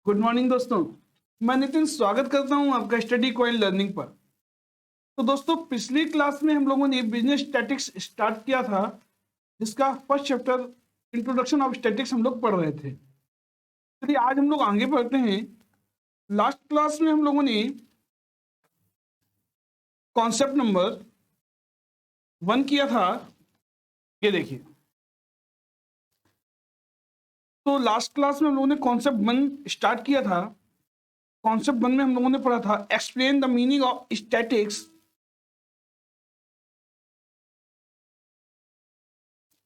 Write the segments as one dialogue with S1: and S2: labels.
S1: Good morning दोस्तों, मैं नितिन स्वागत करता हूं आपका स्टडी क्वाइन लर्निंग पर। तो दोस्तों, पिछली क्लास में हम लोगों ने बिजनेस स्टैटिक्स स्टार्ट किया था, जिसका first chapter introduction of statics हम लोग पढ़ रहे थे। चलिए आज हम लोग आगे बढ़ते हैं। लास्ट क्लास में हम लोगों ने कॉन्सेप्ट नंबर 1 किया था, ये देखिए। तो लास्ट क्लास में हम लोगों ने कॉन्सेप्ट 1 स्टार्ट किया था। कॉन्सेप्ट 1 में हम लोगों ने पढ़ा था explain the meaning of statics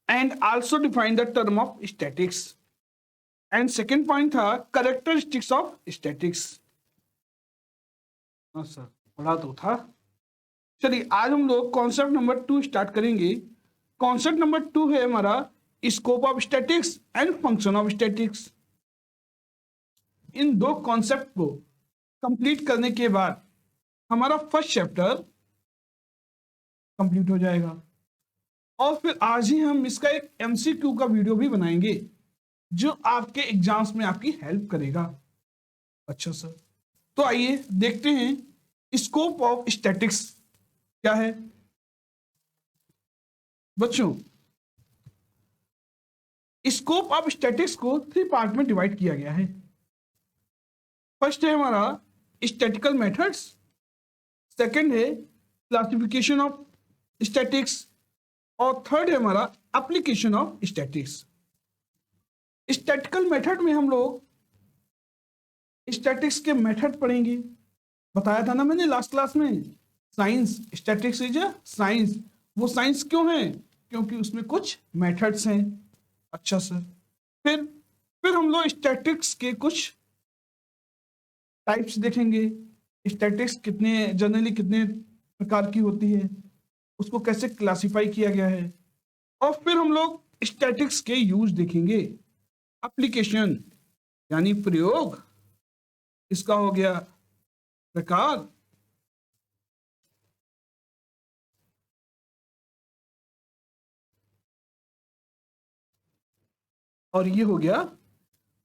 S1: and also define the term of statics, and second point था characteristics of statics। हाँ सर, पढ़ा तो था। चलिए आज हम लोग कॉन्सेप्ट नंबर 2 स्टार्ट करेंगे। कॉन्सेप्ट नंबर 2 है हमारा scope of statics and function of statics. इन दो कॉन्सेप्ट को कंप्लीट करने के बाद हमारा फर्स्ट चैप्टर कंप्लीट हो जाएगा, और फिर आज ही हम इसका एक एमसीक्यू का वीडियो भी बनाएंगे जो आपके एग्जाम्स में आपकी हेल्प करेगा। अच्छा सर, तो आइए देखते हैं स्कोप ऑफ स्टैटिक्स क्या है। बच्चों, स्कोप ऑफ स्टैटिक्स को 3 पार्ट में डिवाइड किया गया है। फर्स्ट है हमारा स्टैटिकल मेथड्स, सेकंड है क्लासिफिकेशन ऑफ स्टैटिक्स, और थर्ड है हमारा application of statics. Statical method में हम लोग स्टैटिक्स के मेथड पढ़ेंगे। बताया था ना मैंने लास्ट क्लास में, science statics is a science. वो साइंस क्यों है? क्योंकि उसमें कुछ मेथड्स हैं। अच्छा सर, फिर हम लोग स्टैटिक्स के कुछ टाइप्स देखेंगे। स्टैटिक्स जनरली कितने प्रकार की होती है, उसको कैसे क्लासिफाई किया गया है, और फिर हम लोग स्टैटिक्स के यूज देखेंगे। एप्लीकेशन यानी प्रयोग, इसका हो गया प्रकार, और ये हो गया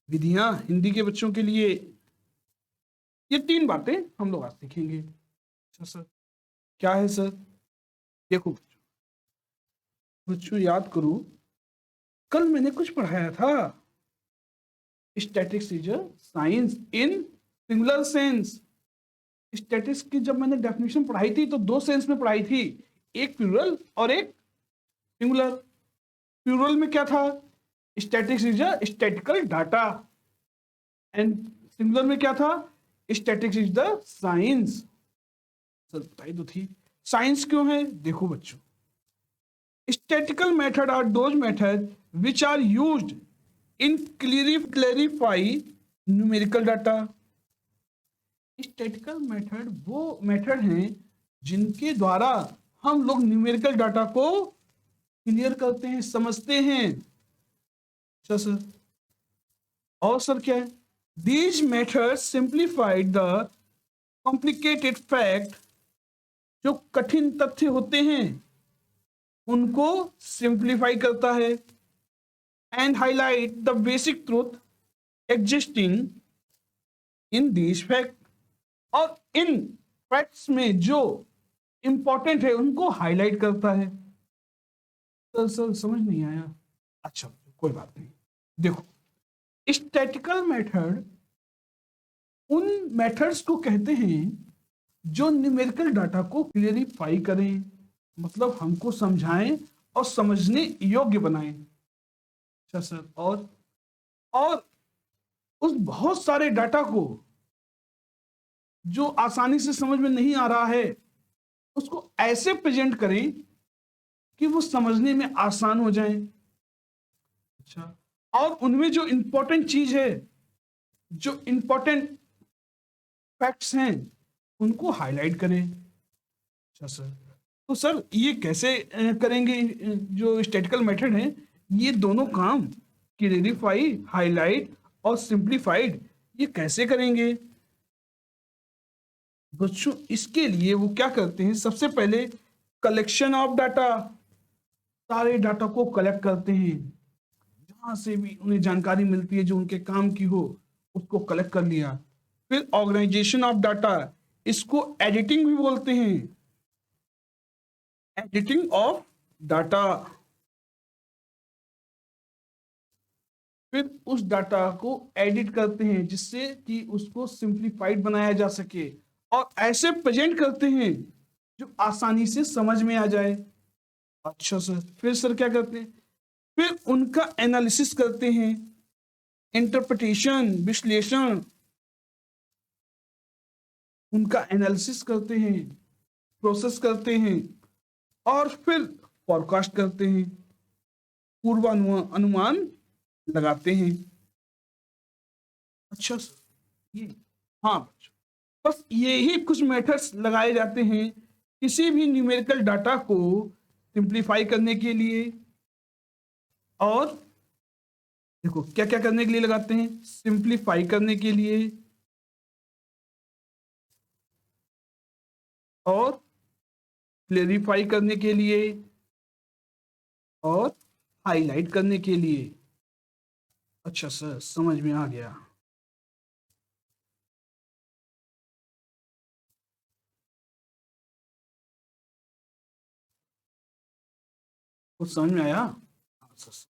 S1: विधियां। हिंदी के बच्चों के लिए ये 3 बातें हम लोग आज सीखेंगे। अच्छा सर, क्या है सर? देखो बच्चों, याद करो, कल मैंने कुछ पढ़ाया था। Statics is a science in singular sense. Statics की जब मैंने डेफिनेशन पढ़ाई थी तो 2 सेंस में पढ़ाई थी, एक प्लूरल और एक सिंगुलर। प्लूरल में क्या था? Statics is a statistical data, and singular में क्या था? Statics is the science. Sir बताई तो थी। साइंस क्यों है? देखो बच्चों, statistical method are those methods which are used in clarify numerical data। statistical method वो मेथड हैं जिनके द्वारा हम लोग न्यूमेरिकल डाटा को क्लियर करते हैं, समझते हैं। अच्छा सर, और सर क्या है? These methods simplify the complicated fact, जो कठिन तथ्य होते हैं उनको सिंप्लीफाई करता है, and highlight the basic truth existing in these fact, और इन फैक्ट्स में जो इंपॉर्टेंट है उनको हाईलाइट करता है। तो सर समझ नहीं आया? अच्छा कोई बात नहीं। देखो, स्टैटिकल मेथड उन मेथड्स को कहते हैं जो न्यूमेरिकल डाटा को क्लियरिफाई करें, मतलब हमको समझाएं और समझने योग्य बनाएं। अच्छा सर, और उस बहुत सारे डाटा को जो आसानी से समझ में नहीं आ रहा है उसको ऐसे प्रेजेंट करें कि वो समझने में आसान हो जाए। अच्छा, और उनमें जो इंपॉर्टेंट चीज है, जो इंपॉर्टेंट फैक्ट्स हैं, उनको हाईलाइट करें। अच्छा सर, तो सर ये कैसे करेंगे? जो स्टैटिकल मेथड है, ये दोनों काम क्लैरिफाई, हाईलाइट और सिंप्लीफाइड, ये कैसे करेंगे बच्चों? इसके लिए वो क्या करते हैं, सबसे पहले कलेक्शन ऑफ डाटा, सारे डाटा को कलेक्ट करते हैं, जहां से भी उन्हें जानकारी मिलती है जो उनके काम की हो उसको कलेक्ट कर लिया। फिर ऑर्गेनाइजेशन ऑफ डाटा, इसको एडिटिंग भी बोलते हैं, एडिटिंग ऑफ डाटा। फिर उस डाटा को एडिट करते हैं जिससे कि उसको सिंप्लीफाइड बनाया जा सके और ऐसे प्रेजेंट करते हैं जो आसानी से समझ में आ जाए। अच्छा सर, फिर सर क्या करते हैं? फिर उनका एनालिसिस करते हैं, इंटरप्रिटेशन, विश्लेषण, उनका एनालिसिस करते हैं, प्रोसेस करते हैं और फिर फॉरकास्ट करते हैं, पूर्वानुमान लगाते हैं। अच्छा सर, ये, हाँ बच्चों, बस यही कुछ मेथड्स लगाए जाते हैं किसी भी न्यूमेरिकल डाटा को सिंप्लीफाई करने के लिए। और देखो क्या क्या करने के लिए लगाते हैं, सिंप्लीफाई करने के लिए और क्लेरिफाई करने के लिए और हाईलाइट करने के लिए। अच्छा सर, समझ में आ गया। कुछ समझ में आया? हाँ, सर।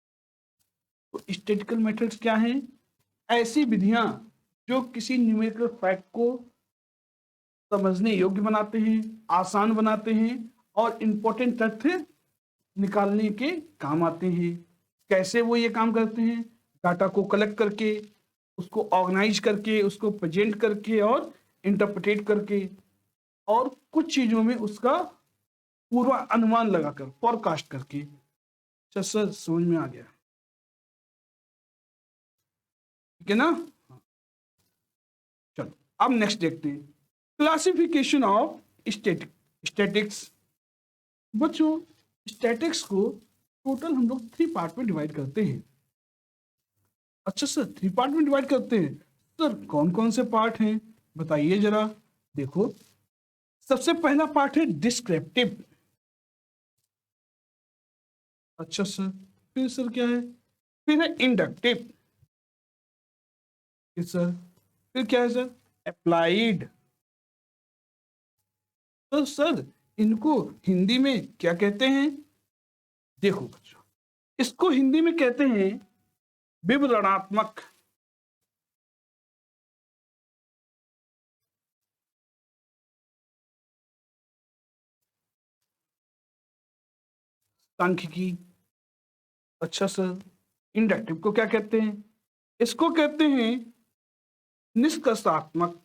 S1: तो स्टैटिस्टिकल मेथड्स क्या हैं? ऐसी विधियां जो किसी न्यूमेरिकल फैक्ट को समझने योग्य बनाते हैं, आसान बनाते हैं और इंपॉर्टेंट तथ्य निकालने के काम आते हैं। कैसे वो ये काम करते हैं? डाटा को कलेक्ट करके, उसको ऑर्गेनाइज करके, उसको प्रेजेंट करके और इंटरप्रेट करके और कुछ चीजों में उसका पूर्व अनुमान लगाकर, फॉरकास्ट करके। अच्छा सर, समझ में आ गया, ठीक है ना? चलो अब नेक्स्ट देखते हैं, क्लासिफिकेशन ऑफ स्टैटिक्स। बच्चों, स्टैटिक्स को टोटल हम लोग 3 पार्ट में डिवाइड करते हैं। अच्छा सर, 3 पार्ट में डिवाइड करते हैं, सर कौन कौन से पार्ट हैं बताइए जरा। देखो, सबसे पहला पार्ट है डिस्क्रिप्टिव। अच्छा सर, फिर सर क्या है? फिर है इंडक्टिव। सर फिर क्या है सर? अप्लाइड। तो सर इनको हिंदी में क्या कहते हैं? देखो बच्चों, इसको हिंदी में कहते हैं विवरणात्मक। सांख्यिकी। अच्छा सर, इंडक्टिव को क्या कहते हैं? इसको कहते हैं निष्कर्षात्मक।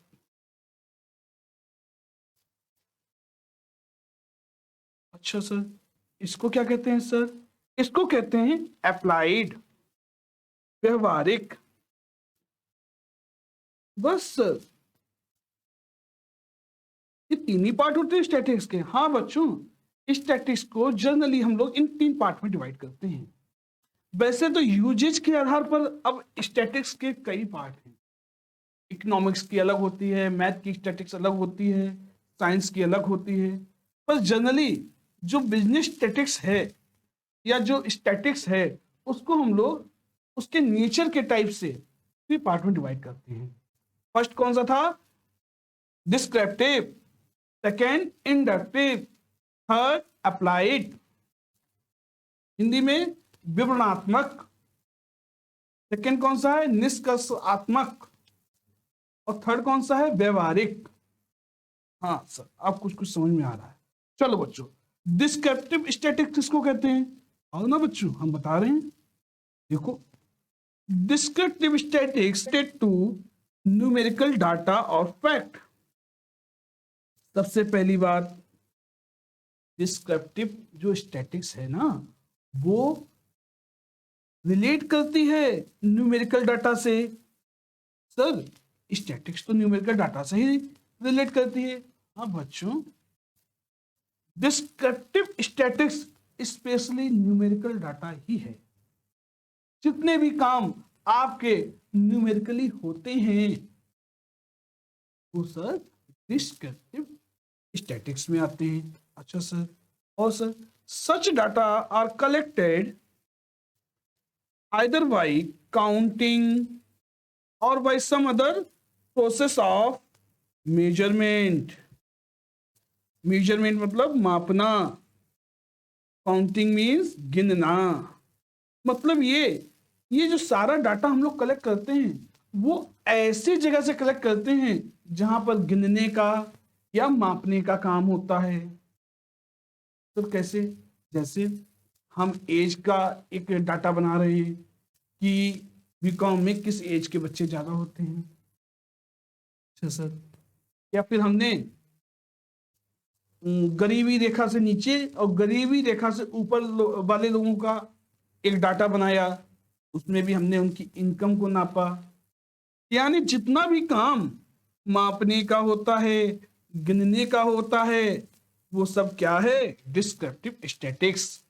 S1: अच्छा सर, इसको क्या कहते हैं सर? इसको कहते हैं अप्लाइड, व्यवहारिक। बस सर, ये 3 ही पार्ट होते हैं स्टैटिक्स के। हाँ बच्चों, स्टैटिक्स को जनरली हम लोग इन 3 पार्ट में डिवाइड करते हैं। वैसे तो यूजेज के आधार पर अब स्टैटिक्स के कई पार्ट हैं। इकोनॉमिक्स की अलग होती है, मैथ की स्टैटिक्स अलग होती है, साइंस की अलग होती है। पर जनरली जो बिजनेस स्टैटिक्स है या जो स्टैटिक्स है, उसको हम लोग उसके नेचर के टाइप से 3 पार्ट में डिवाइड करते हैं। फर्स्ट कौन सा था? Descriptive. Second inductive. Third applied, Hindi में विवरणात्मक। सेकेंड कौन सा है? निष्कर्षात्मक। और थर्ड कौन सा है? व्यवहारिक। हाँ सर, आप कुछ कुछ समझ में आ रहा है। चलो बच्चों, डिस्क्रिप्टिव स्टैटिक्स किसको कहते हैं? आओ ना बच्चों, हम बता रहे हैं। देखो, descriptive statics related to numerical data और फैक्ट। सबसे पहली बात, डिस्क्रिप्टिव जो स्टैटिक्स है ना, वो रिलेट करती है न्यूमेरिकल डाटा से। सर, स्टैटिक्स तो न्यूमेरिकल डाटा से ही रिलेट करती है। हाँ बच्चों, descriptive statics specially numerical data ही है। जितने भी काम आपके न्यूमेरिकली होते हैं वो सर डिस्क्रिप्टिव स्टैटिक्स में आते हैं। अच्छा सर, और sir such data are collected either by counting और by some other process of measurement. Measurement मतलब मापना, काउंटिंग मीन्स गिनना। मतलब ये जो सारा डाटा हम लोग कलेक्ट करते हैं वो ऐसी जगह से कलेक्ट करते हैं जहां पर गिनने का या मापने का काम होता है। तो कैसे? जैसे हम एज का एक डाटा बना रहे हैं कि बीकॉम में किस एज के बच्चे ज्यादा होते हैं। अच्छा सर। या फिर हमने गरीबी रेखा से नीचे और गरीबी रेखा से ऊपर वाले लोगों का एक डाटा बनाया, उसमें भी हमने उनकी इनकम को नापा। यानी जितना भी काम मापने का होता है, गिनने का होता है, वो सब क्या है? Descriptive statics.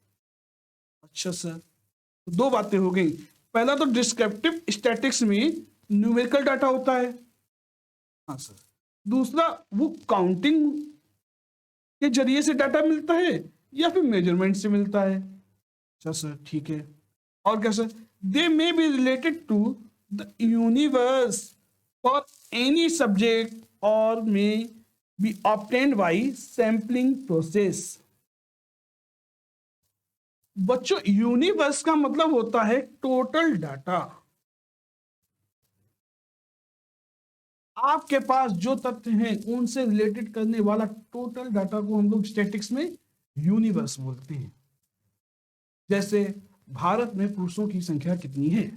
S1: अच्छा सर, तो दो बातें हो गई। पहला तो डिस्क्रिप्टिव स्टैटिक्स में न्यूमेरिकल डाटा होता है। हाँ सर। दूसरा, वो काउंटिंग के जरिए से डाटा मिलता है या फिर मेजरमेंट से मिलता है। अच्छा सर, ठीक है। और क्या sir? They may be related to the universe for any subject और may be obtained by sampling process. बच्चों, यूनिवर्स का मतलब होता है टोटल डाटा। आपके पास जो तथ्य हैं उनसे रिलेटेड करने वाला टोटल डाटा को हम लोग स्टैटिक्स में यूनिवर्स बोलते हैं। जैसे भारत में पुरुषों की संख्या कितनी है?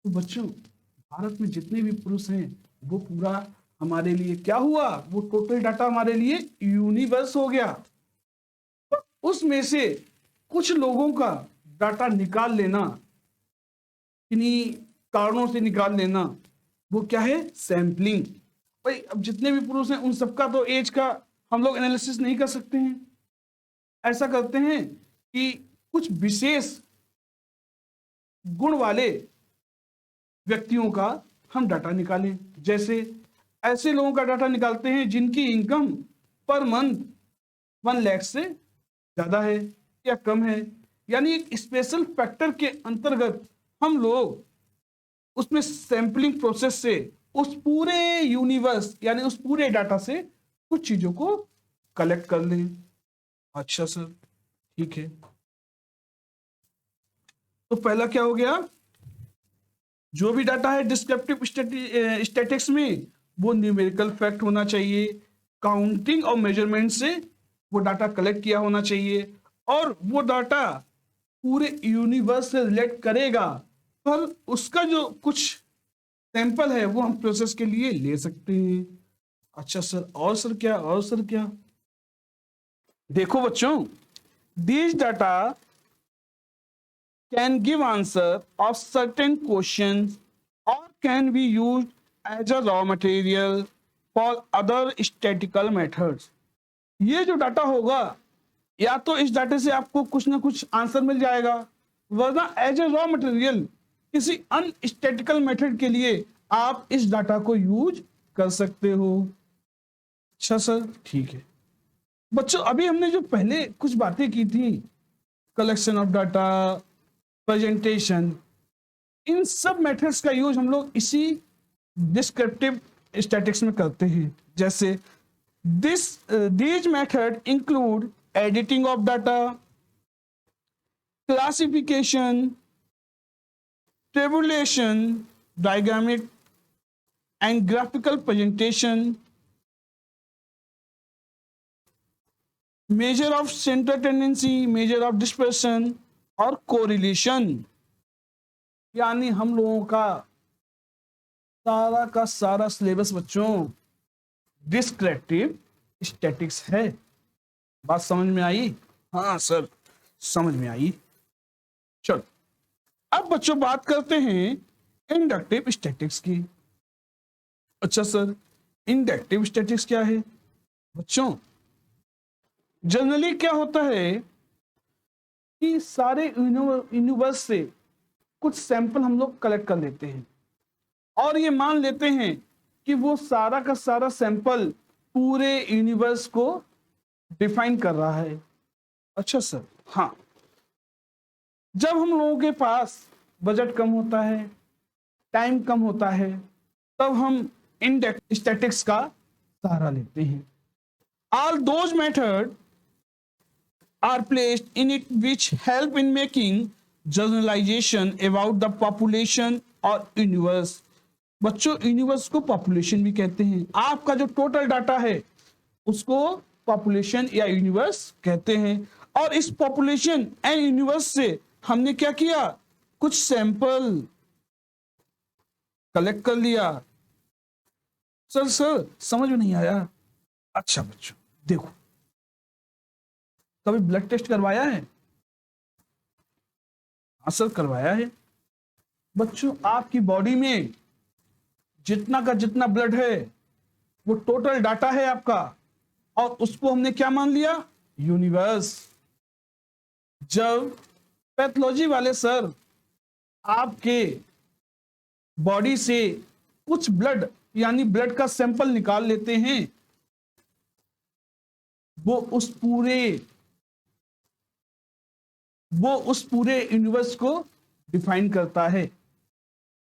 S1: तो बच्चों, भारत में जितने भी पुरुष हैं वो पूरा हमारे लिए क्या हुआ? वो टोटल डाटा हमारे लिए यूनिवर्स हो गया। तो उसमें से कुछ लोगों का डाटा निकाल लेना, किन्हीं कारणों से निकाल लेना, वो क्या है? सैंपलिंग। भाई अब जितने भी पुरुष हैं उन सबका तो एज का हम लोग एनालिसिस नहीं कर सकते हैं। ऐसा करते हैं कि कुछ विशेष गुण वाले व्यक्तियों का हम डाटा निकालें। जैसे ऐसे लोगों का डाटा निकालते हैं जिनकी इनकम पर मंथ 1 लाख से ज्यादा है या कम है। यानी एक स्पेशल फैक्टर के अंतर्गत हम लोग उसमें सैंपलिंग प्रोसेस से उस पूरे यूनिवर्स यानी उस पूरे डाटा से कुछ चीजों को कलेक्ट कर लें। अच्छा सर, ठीक है। तो पहला क्या हो गया? जो भी डाटा है डिस्क्रिप्टिव स्टैटिक्स में वो न्यूमेरिकल फैक्ट होना चाहिए, काउंटिंग और मेजरमेंट से वो डाटा कलेक्ट किया होना चाहिए, और वो डाटा पूरे यूनिवर्स से रिलेट करेगा, पर उसका जो कुछ सैंपल है वो हम प्रोसेस के लिए ले सकते हैं। अच्छा सर, और सर क्या? और सर क्या? देखो बच्चों, these data can give answer of certain questions or can be used as a raw material for other statistical methods। ये जो डाटा होगा, या तो इस डाटे से आपको कुछ ना कुछ आंसर मिल जाएगा, वरना एज ए रॉ मटेरियल किसी अनस्टैटिकल मेथड के लिए आप इस डाटा को यूज कर सकते हो। अच्छा सर, ठीक है। बच्चों, अभी हमने जो पहले कुछ बातें की थी, कलेक्शन ऑफ डाटा, प्रेजेंटेशन, इन सब मेथड्स का यूज हम लोग इसी डिस्क्रिप्टिव स्टैटिक्स में करते हैं। जैसे these methods include editing of data, classification, tabulation, diagramic and graphical presentation, measure of center tendency, measure of dispersion और correlation। यानी हम लोगों का सारा सिलेबस बच्चों डिस्क्रिप्टिव स्टैटिक्स है। बात समझ में आई? हाँ सर, समझ में आई। चलो, अब बच्चों बात करते हैं इंडक्टिव स्टैटिक्स की। अच्छा सर, इंडक्टिव स्टैटिक्स क्या है? बच्चों, जनरली क्या होता है कि सारे यूनिवर्स से कुछ सैंपल हम लोग कलेक्ट कर लेते हैं और ये मान लेते हैं कि वो सारा का सारा सैंपल पूरे यूनिवर्स को डिफाइन कर रहा है। अच्छा सर, हाँ। जब हम लोगों के पास बजट कम होता है टाइम कम होता है, तब हम स्टैटिक्स का सहारा लेते हैं। All those methods are placed in it which help in making generalization about the population or universe। बच्चों, यूनिवर्स को पॉपुलेशन भी कहते हैं। आपका जो टोटल डाटा है उसको पॉपुलेशन या यूनिवर्स कहते हैं। और इस पॉपुलेशन एंड यूनिवर्स से हमने क्या किया, कुछ सैंपल कलेक्ट कर लिया। सर समझ में नहीं आया? अच्छा बच्चों देखो, कभी ब्लड टेस्ट करवाया है? हाँ सर करवाया है। बच्चों, आपकी बॉडी में जितना का जितना ब्लड है वो टोटल डाटा है आपका, और उसको हमने क्या मान लिया, यूनिवर्स। जब पैथोलॉजी वाले सर आपके बॉडी से कुछ ब्लड यानी ब्लड का सैंपल निकाल लेते हैं, वो उस पूरे यूनिवर्स को डिफाइन करता है।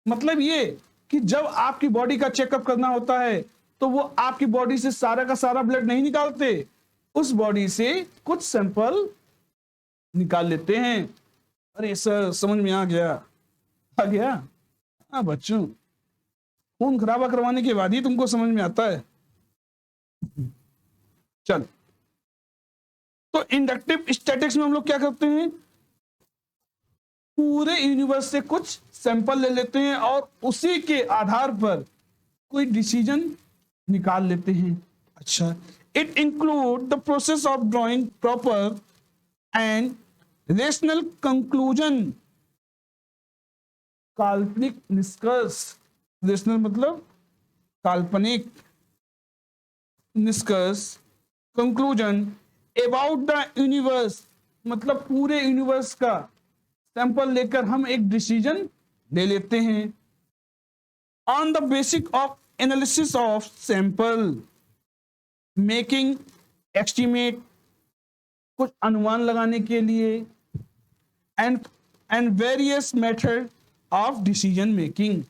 S1: मतलब ये कि जब आपकी बॉडी का चेकअप करना होता है तो वो आपकी बॉडी से सारा का सारा ब्लड नहीं निकालते, उस बॉडी से कुछ सैंपल निकाल लेते हैं। अरे सर समझ में आ गया? आ गया? हाँ बच्चों, खून खराबा करवाने के बाद ही तुमको समझ में आता है। चल, तो इंडक्टिव स्टैटिक्स में हम लोग क्या करते हैं, पूरे यूनिवर्स से कुछ सैंपल ले लेते हैं और उसी के आधार पर कोई डिसीजन निकाल लेते हैं। अच्छा, it include the process of drawing proper and rational conclusion. काल्पनिक निष्कर्ष, रेशनल मतलब काल्पनिक, निष्कर्ष कंक्लूजन अबाउट द यूनिवर्स मतलब पूरे यूनिवर्स का सैंपल लेकर हम एक डिसीजन ले लेते हैं। On the basic of analysis of sample making estimate, कुछ अनुमान लगाने के लिए, and various method of decision making.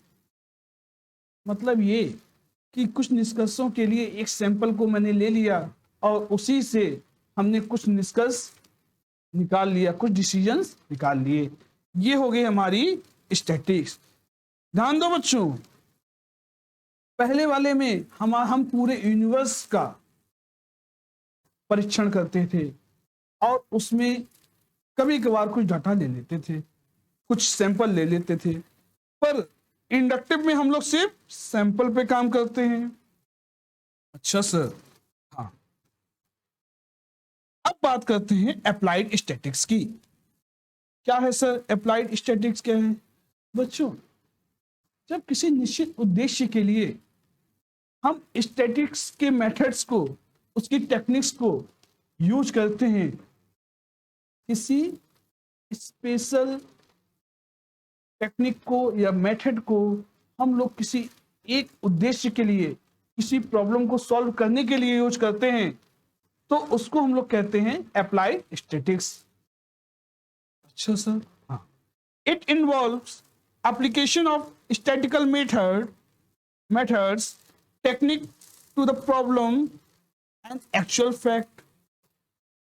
S1: मतलब ये कि कुछ निष्कर्षों के लिए एक सैंपल को मैंने ले लिया और उसी से हमने कुछ निष्कर्ष निकाल लिया, कुछ डिसीजंस निकाल लिए। ये हो गई हमारी स्टैटिक्स। ध्यान दो बच्चों, पहले वाले में हम पूरे यूनिवर्स का परीक्षण करते थे और उसमें कभी कभार कुछ डाटा ले लेते थे, कुछ सैंपल ले लेते थे, पर इंडक्टिव में हम लोग सिर्फ सैंपल पे काम करते हैं। अच्छा सर, हाँ। अब बात करते हैं अप्लाइड स्टैटिक्स की। क्या है सर अप्लाइड स्टैटिक्स? क्या है बच्चों, जब किसी निश्चित उद्देश्य के लिए हम स्टैटिक्स के मेथड्स को, उसकी टेक्निक्स को यूज करते हैं, किसी स्पेशल टेक्निक को या मेथड को हम लोग किसी एक उद्देश्य के लिए, किसी प्रॉब्लम को सॉल्व करने के लिए यूज करते हैं, तो उसको हम लोग कहते हैं अप्लाइड स्टैटिक्स। अच्छा सर, हाँ। It involves application of statical methods technique to the problem and actual fact.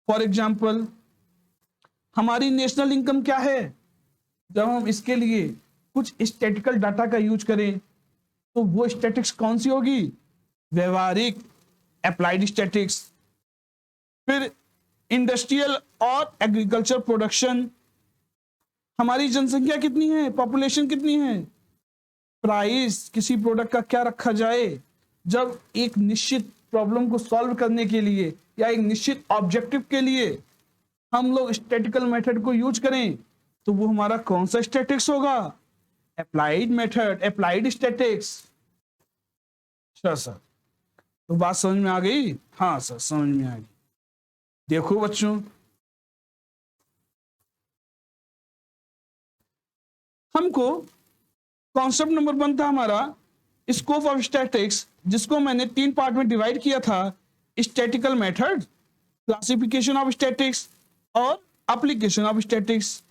S1: For example, हमारी नेशनल इनकम क्या है, जब हम इसके लिए कुछ स्टैटिकल डाटा का यूज करें तो वो स्टैटिक्स कौन सी होगी, व्यवहारिक अप्लाइड स्टैटिक्स। फिर इंडस्ट्रियल और एग्रीकल्चर प्रोडक्शन, हमारी जनसंख्या कितनी है, पॉपुलेशन कितनी है, प्राइस किसी प्रोडक्ट का क्या रखा जाए। जब एक निश्चित प्रॉब्लम को सॉल्व करने के लिए या एक निश्चित ऑब्जेक्टिव के लिए हम लोग स्टैटिकल मेथड को यूज करें तो वो हमारा कौन सा स्टैटिक्स होगा, अप्लाइड मेथड, अप्लाइड स्टैटिक्स। अच्छा सर, तो बात समझ में आ गई? हाँ सर समझ में आ गई। देखो बच्चों, हमको कॉन्सेप्ट नंबर 1 था हमारा स्कोप ऑफ स्टैटिक्स, जिसको मैंने 3 पार्ट में डिवाइड किया था, statical method, classification of statics और application of statics.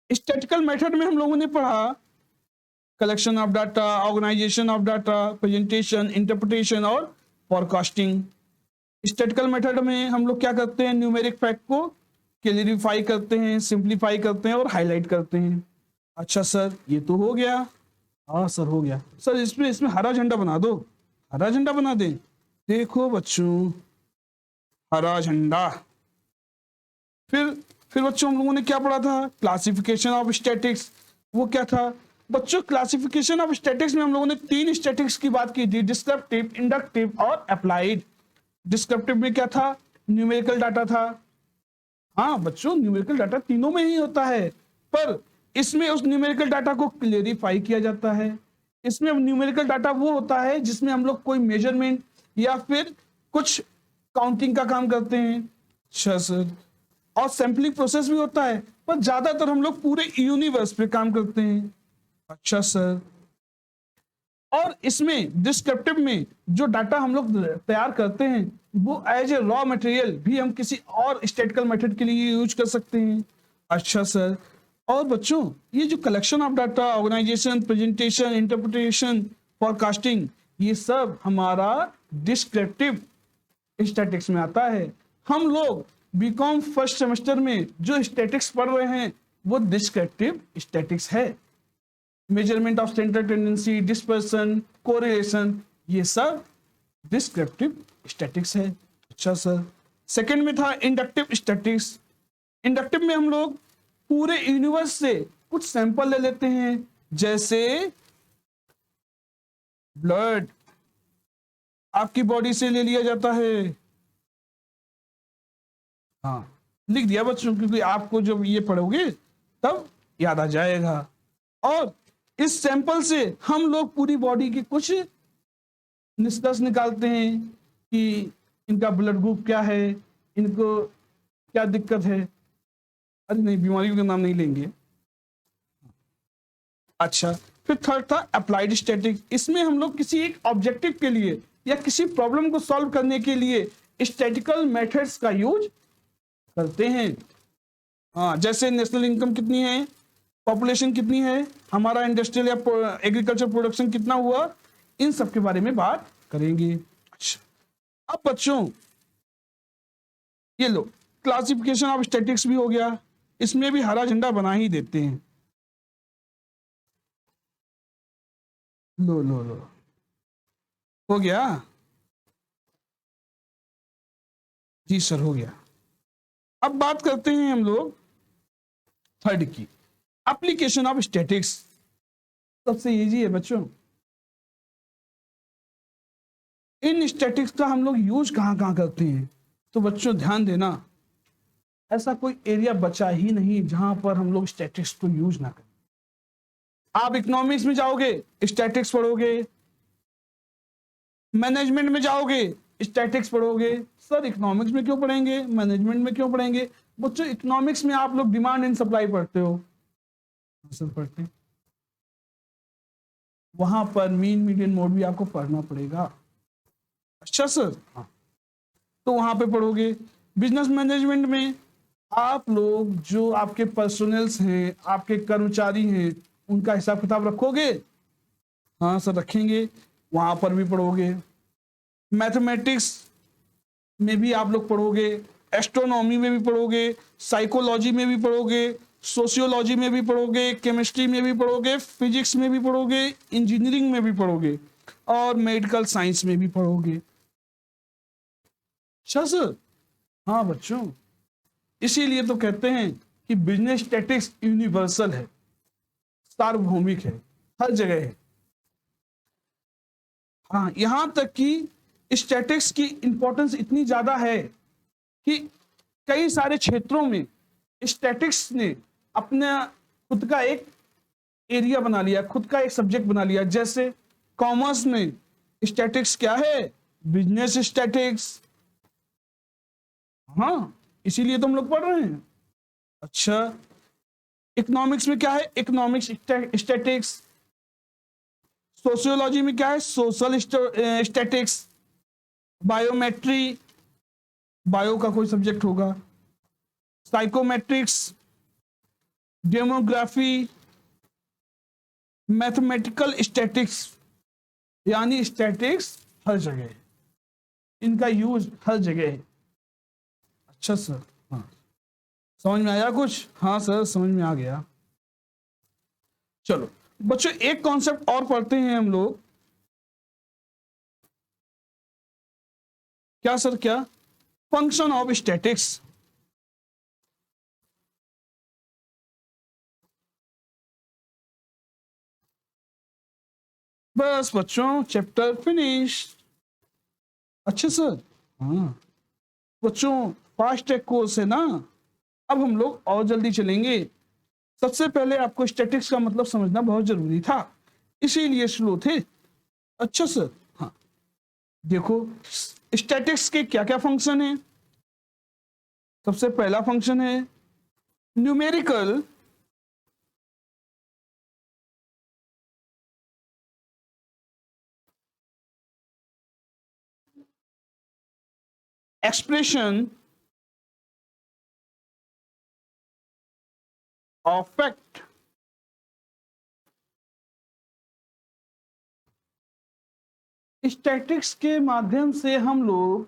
S1: Statical method में हम लोगों ने पढ़ा collection of data, organisation of data, presentation, interpretation और फॉरकास्टिंग। स्टैटिकल मेथड में हम लोग क्या करते हैं, न्यूमेरिक फैक्ट को क्लियरिफाई करते हैं, सिंप्लीफाई करते हैं और हाईलाइट करते हैं। अच्छा सर, ये तो हो गया। हाँ सर, हो गया सर। इसमें इसमें हरा झंडा बना दो, हरा झंडा बना दें। देखो बच्चों, हरा झंडा। फिर बच्चों हम लोगों ने क्या पढ़ा था, क्लासिफिकेशन ऑफ स्टैटिक्स। वो क्या था बच्चों, क्लासिफिकेशन ऑफ स्टैटिक्स में हम लोगों ने 3 स्टैटिक्स की बात की थी, डिस्क्रिप्टिव, इंडक्टिव और अप्लाइड। डिस्क्रिप्टिव में क्या था, न्यूमेरिकल डाटा था। हाँ बच्चों, न्यूमेरिकल डाटा तीनों में ही होता है, पर इसमें उस न्यूमेरिकल डाटा को क्लेरिफाई किया जाता है। इसमें न्यूमेरिकल डाटा वो होता है जिसमें हम लोग कोई मेजरमेंट या फिर कुछ काउंटिंग का काम करते हैं। अच्छा सर, और सैम्पलिंग प्रोसेस भी होता है, पर ज्यादातर हम लोग पूरे यूनिवर्स पे काम करते हैं। अच्छा सर, और इसमें डिस्क्रिप्टिव में जो डाटा हम लोग तैयार करते हैं वो एज ए रॉ मटेरियल भी हम किसी और स्टैटिकल मेथड के लिए यूज कर सकते हैं। अच्छा सर, और बच्चों ये जो collection of data, organisation, presentation, interpretation, forecasting, ये सब हमारा डिस्क्रिप्टिव स्टैटिक्स में आता है। हम लोग बीकॉम फर्स्ट सेमेस्टर में जो स्टैटिक्स पढ़ रहे हैं वो डिस्क्रिप्टिव स्टैटिक्स है। Measurement of centre tendency, dispersion, correlation, ये सब डिस्क्रिप्टिव स्टैटिक्स है। अच्छा सर, सेकंड में था इंडक्टिव स्टैटिक्स। इंडक्टिव में हम लोग पूरे यूनिवर्स से कुछ सैंपल ले लेते हैं, जैसे ब्लड आपकी बॉडी से ले लिया जाता है। हाँ, लिख दिया बच्चों, क्योंकि आपको जब ये पढ़ोगे तब याद आ जाएगा। और इस सैंपल से हम लोग पूरी बॉडी के कुछ निष्कर्ष निकालते हैं कि इनका ब्लड ग्रुप क्या है, इनको क्या दिक्कत है। अरे नहीं, बीमारियों का नाम नहीं लेंगे। अच्छा, फिर थर्ड था अप्लाइड स्टैटिक्स। इसमें हम लोग किसी एक ऑब्जेक्टिव के लिए या किसी प्रॉब्लम को सॉल्व करने के लिए स्टैटिकल मेथड्स का यूज करते हैं। हाँ, जैसे नेशनल इनकम कितनी है, पॉपुलेशन कितनी है, हमारा इंडस्ट्रियल या एग्रीकल्चर प्रोडक्शन कितना हुआ, इन सब के बारे में बात करेंगे। अच्छा, अब बच्चों ये लो, क्लासिफिकेशन ऑफ स्टैटिक्स भी हो गया, इसमें भी हरा झंडा बना ही देते हैं। लो लो लो, हो गया जी सर, हो गया। अब बात करते हैं हम लोग थर्ड की, एप्लीकेशन ऑफ स्टैटिक्स। सबसे इजी है बच्चों। इन स्टैटिक्स का हम लोग यूज कहां कहां करते हैं, तो बच्चों ध्यान देना, ऐसा कोई एरिया बचा ही नहीं जहां पर हम लोग स्टैटिक्स को यूज ना करें। आप इकोनॉमिक्स में जाओगे स्टैटिक्स पढ़ोगे, मैनेजमेंट में जाओगे स्टैटिक्स पढ़ोगे। सर इकोनॉमिक्स में क्यों पढ़ेंगे, मैनेजमेंट में क्यों पढ़ेंगे? बच्चों इकोनॉमिक्स में आप लोग डिमांड एंड सप्लाई पढ़ते हो। सर पढ़ते हैं, वहां पर मीन मीडियन मोड भी आपको पढ़ना पड़ेगा। अच्छा सर, हाँ, तो वहां पे पढ़ोगे। बिजनेस मैनेजमेंट में आप लोग जो आपके पर्सनल्स हैं, आपके कर्मचारी हैं, उनका हिसाब किताब रखोगे। हाँ सर रखेंगे, वहां पर भी पढ़ोगे। मैथमेटिक्स में भी आप लोग पढ़ोगे, एस्ट्रोनॉमी में भी पढ़ोगे, साइकोलॉजी में भी पढ़ोगे, सोशियोलॉजी में भी पढ़ोगे, केमिस्ट्री में भी पढ़ोगे, फिजिक्स में भी पढ़ोगे, इंजीनियरिंग में भी पढ़ोगे और मेडिकल साइंस में भी पढ़ोगे। अच्छा सर, हाँ बच्चों, इसीलिए तो कहते हैं कि बिजनेस स्टैटिक्स यूनिवर्सल है, सार्वभौमिक है, हर जगह है। हाँ, यहां तक कि स्टैटिक्स की इंपॉर्टेंस इतनी ज्यादा है कि कई सारे क्षेत्रों में स्टैटिक्स ने अपना खुद का एक एरिया बना लिया, खुद का एक सब्जेक्ट बना लिया। जैसे कॉमर्स में स्टैटिक्स क्या है, बिजनेस स्टैटिक्स। हाँ, इसीलिए तो हम लोग पढ़ रहे हैं। अच्छा, इकोनॉमिक्स में क्या है, इकोनॉमिक्स स्टैटिक्स। सोशियोलॉजी में क्या है, सोशल स्टैटिक्स। बायोमेट्री, बायो का कोई सब्जेक्ट होगा। साइकोमेट्रिक्स, डेमोग्राफी, मैथमेटिकल स्टैटिक्स, यानी स्टैटिक्स हर जगह है, इनका यूज हर जगह है। अच्छा सर, हाँ समझ में आया कुछ? हाँ सर समझ में आ गया। चलो बच्चों एक कॉन्सेप्ट और पढ़ते हैं हम लोग। क्या सर? क्या? Function of statics. बस बच्चों चैप्टर फिनिश। अच्छा सर, हाँ बच्चों फास्ट ट्रैक कोर्स है ना, अब हम लोग और जल्दी चलेंगे। सबसे पहले आपको स्टैटिक्स का मतलब समझना बहुत जरूरी था, इसीलिए स्लो थे। अच्छा सर, हाँ देखो स्टैटिक्स के क्या क्या फंक्शन है। सबसे पहला फंक्शन है numerical expression of fact. Statics के माध्यम से हम लोग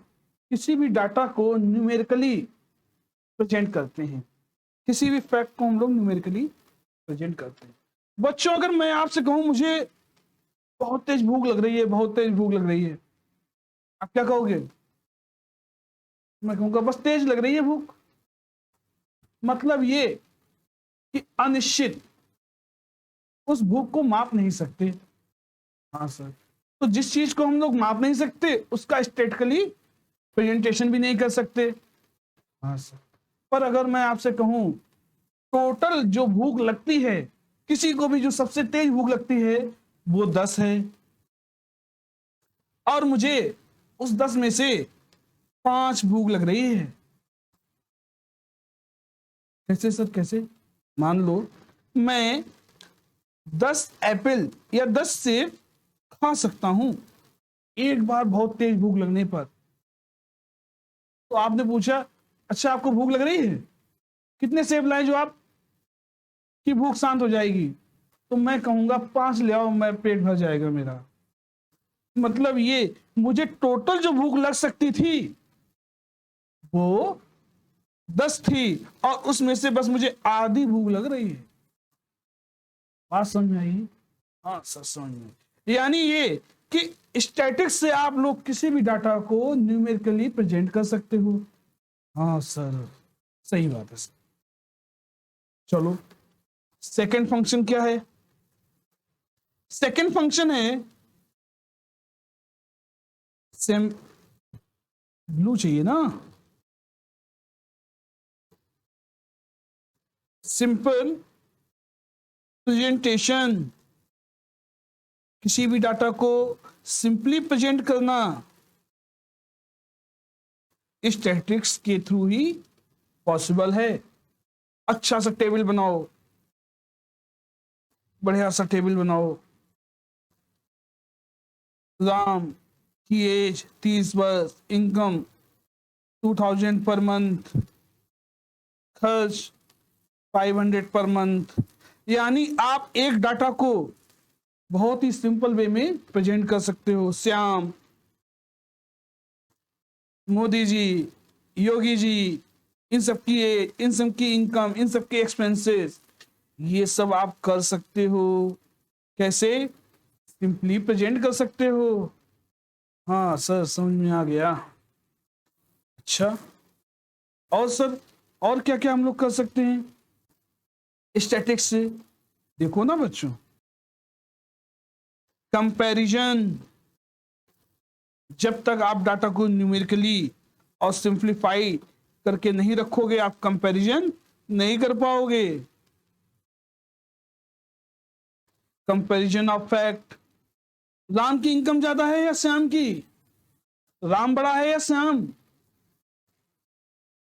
S1: किसी भी डाटा को न्यूमेरिकली प्रेजेंट करते हैं, किसी भी फैक्ट को हम लोग न्यूमेरिकली प्रेजेंट करते हैं। बच्चों अगर मैं आपसे कहूं मुझे बहुत तेज भूख लग रही है, बहुत तेज भूख लग रही है, आप क्या कहोगे? मैं कहूंगा बस तेज लग रही है भूख। मतलब ये कि अनिश्चित, उस भूख को माप नहीं सकते। हाँ सर, तो जिस चीज को हम लोग माप नहीं सकते उसका स्टेटिकली प्रेजेंटेशन भी नहीं कर सकते। हाँ सर, पर अगर मैं आपसे कहूं टोटल जो भूख लगती है किसी को भी, जो सबसे तेज भूख लगती है वो 10 है, और मुझे उस 10 में से 5 भूख लग रही है। कैसे सर कैसे? मान लो मैं 10 एप्पल या 10 सेब खा सकता हूं एक बार बहुत तेज भूख लगने पर। तो आपने पूछा अच्छा आपको भूख लग रही है, कितने सेब लाए जो आप की भूख शांत हो जाएगी? तो मैं कहूंगा 5 ले आओ, मैं पेट भर जाएगा मेरा। मतलब ये मुझे टोटल जो भूख लग सकती थी वो 10 थी, और उसमें से बस मुझे आधी भूख लग रही है। बात समझ में आई? हाँ सर समझ में आई। यानी ये कि स्टैटिक्स से आप लोग किसी भी डाटा को न्यूमेरिकली प्रेजेंट कर सकते हो। हाँ सर सही बात है सर। चलो सेकंड फंक्शन क्या है? सेकंड फंक्शन है सेम, ब्लू चाहिए ना, सिंपल प्रेजेंटेशन। किसी भी डाटा को सिंपली प्रेजेंट करना स्टैटिक्स के थ्रू ही पॉसिबल है। अच्छा सा टेबल बनाओ, बढ़िया सा टेबल बनाओ। राम की एज 30 वर्ष, इनकम 2000 पर मंथ, खर्च 500 पर मंथ। यानी आप एक डाटा को बहुत ही सिंपल वे में प्रेजेंट कर सकते हो। श्याम, मोदी जी, योगी जी, इन सब की एज, इन सब की इनकम, इन सब के एक्सपेंसेस, ये सब आप कर सकते हो। कैसे? सिंपली प्रेजेंट कर सकते हो। हाँ सर समझ में आ गया। अच्छा और सर और क्या क्या हम लोग कर सकते हैं स्टैटिक्स से? देखो ना बच्चों, कंपैरिजन। जब तक आप डाटा को न्यूमेरिकली और सिंप्लीफाई करके नहीं रखोगे आप कंपैरिजन नहीं कर पाओगे। कंपैरिजन ऑफ फैक्ट, राम की इनकम ज्यादा है या श्याम की, राम बड़ा है या श्याम।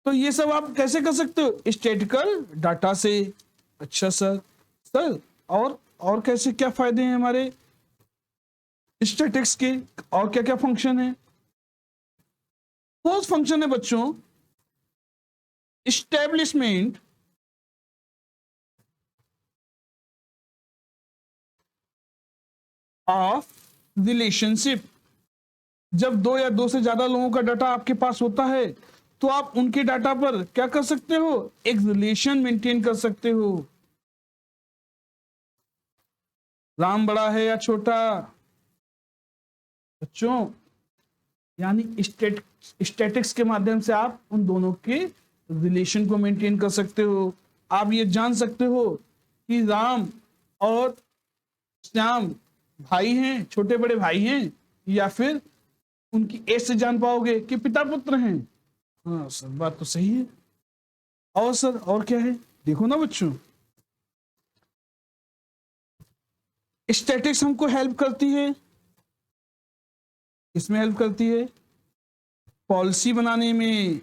S1: तो ये सब आप कैसे कर सकते हो? स्टैटिकल डाटा से। अच्छा सर, सर और कैसे क्या फायदे हैं हमारे स्टैटिक्स के, और क्या क्या फंक्शन है? फोर्थ फंक्शन है बच्चों इस्टेब्लिशमेंट ऑफ रिलेशनशिप। जब दो या दो से ज्यादा लोगों का डाटा आपके पास होता है तो आप उनके डाटा पर क्या कर सकते हो, एक रिलेशन मेंटेन कर सकते हो। राम बड़ा है या छोटा बच्चों, यानी स्टैटिक्स के माध्यम से आप उन दोनों के रिलेशन को मेंटेन कर सकते हो। आप ये जान सकते हो कि राम और श्याम भाई हैं, छोटे बड़े भाई हैं, या फिर उनकी एज से जान पाओगे कि पिता पुत्र हैं। हाँ सर, बात तो सही है। और सर और क्या है, देखो ना बच्चों, स्टैटिक्स हमको हेल्प करती है, इसमें हेल्प करती है पॉलिसी बनाने में,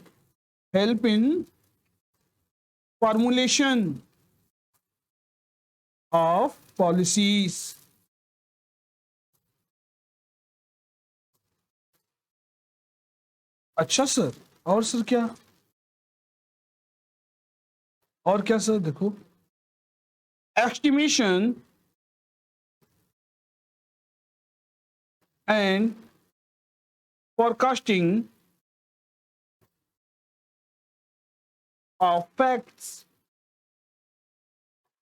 S1: help in formulation of policies. अच्छा सर, और सर क्या, और क्या सर, देखो estimation and forecasting of facts.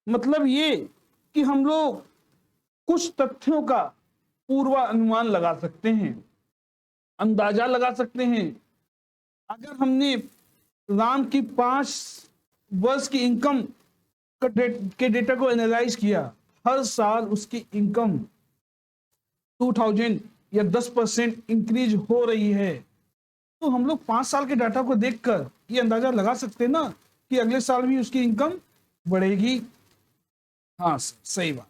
S1: मतलब ये कि हम लोग कुछ तथ्यों का पूर्वानुमान लगा सकते हैं, अंदाजा लगा सकते हैं। अगर हमने राम की 5 वर्ष की इनकम के डेटा को एनालाइज किया, हर साल उसकी इनकम 2000 या 10% इंक्रीज हो रही है, तो हम लोग 5 साल के डाटा को देखकर ये अंदाजा लगा सकते हैं ना कि अगले साल भी उसकी इनकम बढ़ेगी। हाँ सही बात।